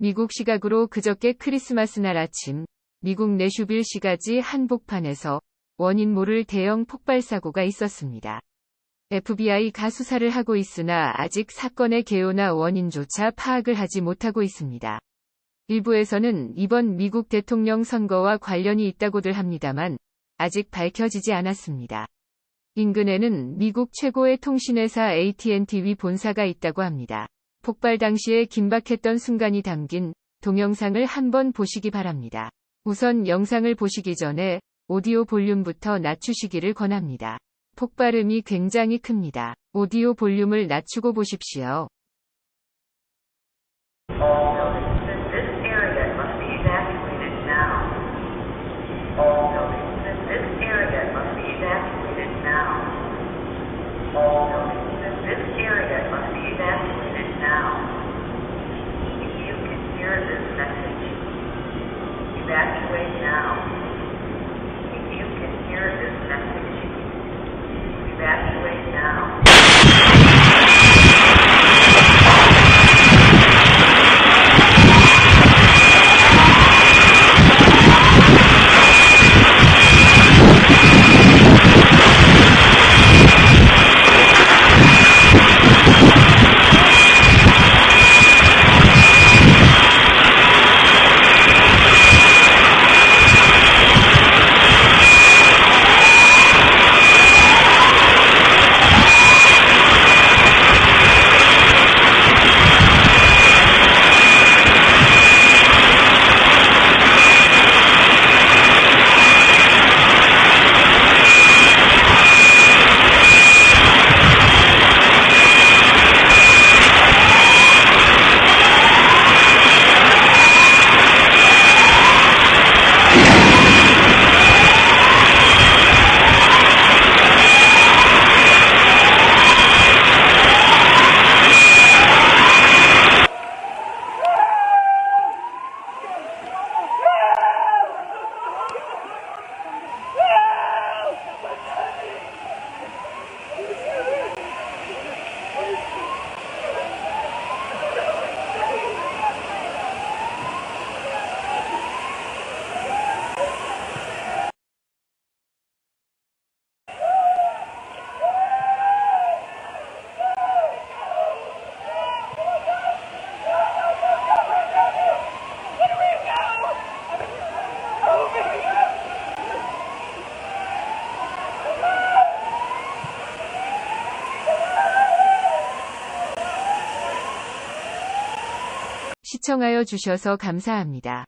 미국 시각으로 그저께 크리스마스 날 아침, 미국 내슈빌 시가지 한복판에서 원인모를 대형 폭발 사고가 있었습니다. FBI가 수사를 하고 있으나 아직 사건의 개요나 원인조차 파악을 하지 못하고 있습니다. 일부에서는 이번 미국 대통령 선거와 관련이 있다고들 합니다만 아직 밝혀지지 않았습니다. 인근에는 미국 최고의 통신회사 AT&T 본사가 있다고 합니다. 폭발 당시에 긴박했던 순간이 담긴 동영상을 한번 보시기 바랍니다. 우선 영상을 보시기 전에 오디오 볼륨부터 낮추시기를 권합니다. 폭발음이 굉장히 큽니다. 오디오 볼륨을 낮추고 보십시오. Evacuate now. If you can hear this message, evacuate now. 시청하여 주셔서 감사합니다.